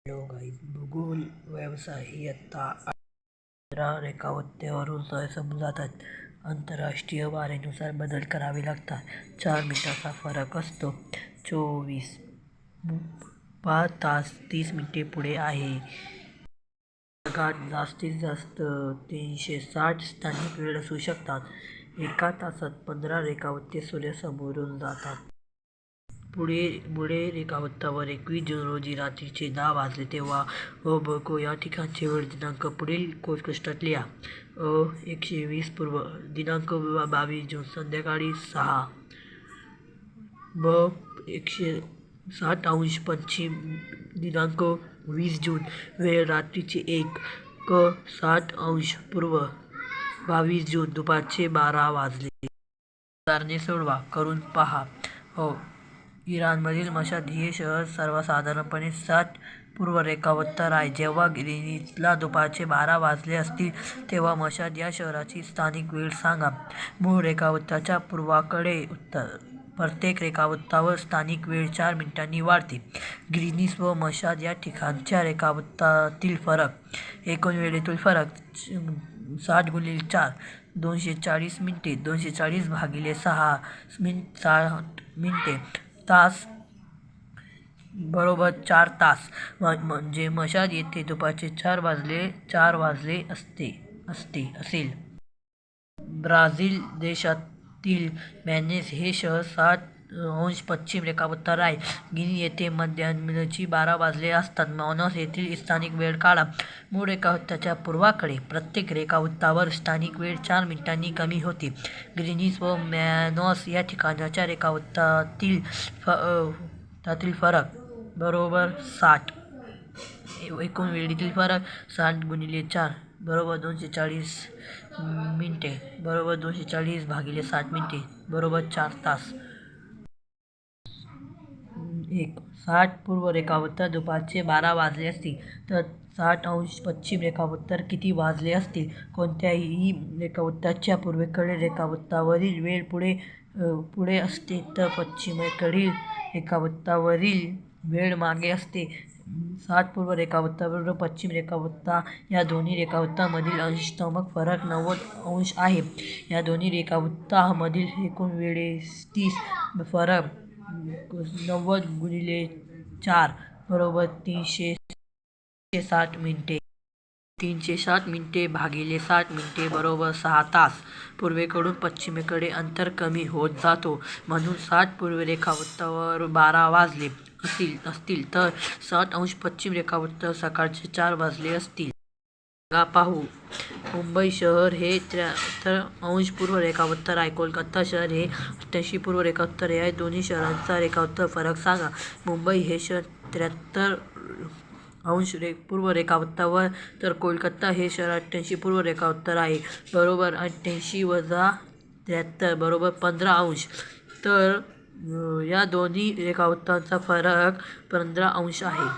Hello guys, भूगोल व्यवसाय इयत्ता 15 रेखावत्तेवरून समजातात. आंतरराष्ट्रीय वारेनुसार बदल करावे लागतात. 4 मिनिटांचा फरक असतो. 24 5 तास 30 मिनिटे पुढे आहे. जगात जास्तीत जास्त 360 स्थानिक वेळ असू शकतात. एका तासात 15 रेखावत्ते सूर्यासमोरून जातात. पुढे रेखावृत्तावर 21 जून रोजी रात्रीचे 10 वाजले तेव्हा ब या ठिकाणचे वेळ दिनांक पुढील कोष्टकात लिहा. 120 पूर्व दिनांक 22 जून संध्याकाळी 6. ब 160° पश्चिम दिनांक 20 जून वेळ रात्रीचे 1. क 60° पूर्व 22 जून दुपारचे 12 वाजले. उदाहरणे सोडवा. करून पहा. इराणमधील मशाद हे शहर सर्वसाधारणपणे 60 पूर्व रेखावृत्तावर आहे. जेव्हा ग्रीनिचला दुपारचे 12 वाजले असतील तेव्हा मशाद या शहराची स्थानिक वेळ सांगा. मूळ रेखावृत्ताच्या पूर्वेकडे उत्तर. प्रत्येक रेखावृत्तावर स्थानिक वेळ 4 मिनिटांनी वाढते. ग्रीनिच व मशाद या ठिकाणच्या रेखावृत्तातील फरक. एकूण वेळेतील फरक 60 × 4 240 मिनिटे. 240 भागिले 6 60 मिनिटे. तास बरोबर 4 तास. म्हणजे मशाद येथे दुपारचे 4 वाजले असेल. ब्राझील देशातील मॅनेस हे शहर 60° पश्चिम रेखावृत्तावर आहे. गिनी येथे मध्यान्हची 12 वाजले असतात. मॉनस येथील स्थानिक वेळ काढा. मूळ रेखावृत्ताच्या पूर्वेकडे. प्रत्येक रेखावृत्तावर स्थानिक वेळ 4 मिनिटांनी कमी होते. ग्रीनिच व मॉनस या ठिकाणच्या रेखावृत्तातील फरक बरोबर 60. एकूण वेळेतील फरक 60 × 4 बरोबर 240 मिनिटे. बरोबर 240 भागिले 60 मिनिटे बरोबर 4 तास. 1. 60 पूर्व रेखावृत्तावर दुपारचे 12 वाजले असतील तर 60° पश्चिम रेखावृत्तावर किती वाजले असतील? कोणत्याही रेखावृत्ताच्या पूर्वेकडील रेखावृत्तावरील वेळ पुढे असते तर पश्चिमेकडील रेखावृत्तावरील वेळ मागे असते. 60 पूर्व रेखावृत्ताबरोबर पश्चिम रेखावृत्त या दोन्ही रेखावृत्तांमधील अंशतम फरक 90° आहे. या दोन्ही रेखावृत्तांमधील एकूण वेळेतील फरक 90 × 4 बरोबर 360 मिनिटे. 360 मिनिटे भागिले 60 मिनिटे बरोबर 6 तास. पूर्वेकडून पश्चिमेकडे अंतर कमी होत जातो. म्हणून 60 पूर्व रेखावृत्तावर 12 वाजले असतील तर 60° पश्चिम रेखावृत्तावर सकाळचे 4 वाजले असतील. जागा पाहू. मुंबई शहर हे 73° पूर्व रेखावृत्तावर आहे. कोलकाता शहर हे 88° पूर्व रेखावृत्तावर आहे. दोन्ही शहरांचा रेखावृत्तावर फरक सांगा. मुंबई हे शहर 73° पूर्व रेखावृत्तावर तर कोलकाता हे शहर 88° पूर्व रेखावृत्तावर आहे. बरोबर 88 - 73 बरोबर 15°. तर या दोन्ही रेखावृत्तांचा फरक 15° आहे.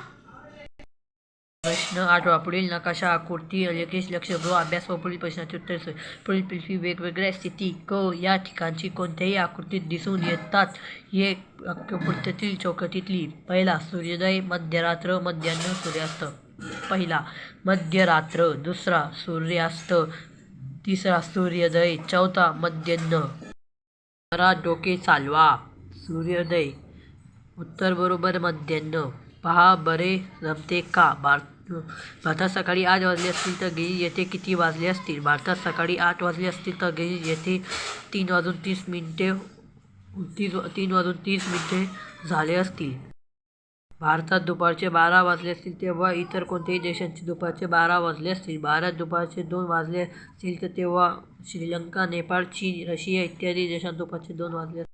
प्रश्न 8 पुढील नकाशा आकृती आलेखीस लक्षपूर्वक अभ्यास व पुढील प्रश्नांची उत्तरे शोधा. पुढील पृथ्वी वेगवेगळ्या स्थिती क या ठिकाणची कोणत्याही आकृतीत दिसून येतात. हे आकृतीतील चौकटीतली. पहिला सूर्योदय, मध्यरात्र, मध्यान्ह, सूर्यास्त. पहिला मध्यरात्र. दुसरा सूर्यास्त. तिसरा सूर्योदय. चौथा मध्यान्ह. जरा डोके चालवा. सूर्योदय. उत्तर बरोबर मध्यान्ह. पहा बरे जमते का? भारतात सकाळी 8 वाजले असतील तर गिनीज येथे किती वाजले असतील? भारतात सकाळी 8 वाजले असतील तर गिनीज येथे 3:30 मिनिटे झाले असतील. भारतात दुपारचे 12 वाजले असतील तेव्हा इतर कोणत्याही देशांचे दुपारचे 12 वाजले असतील. भारतात दुपारचे 2 वाजले असतील तर तेव्हा श्रीलंका, नेपाळ, चीन, रशिया इत्यादी देशांत दुपारचे 2 वाजले असतील.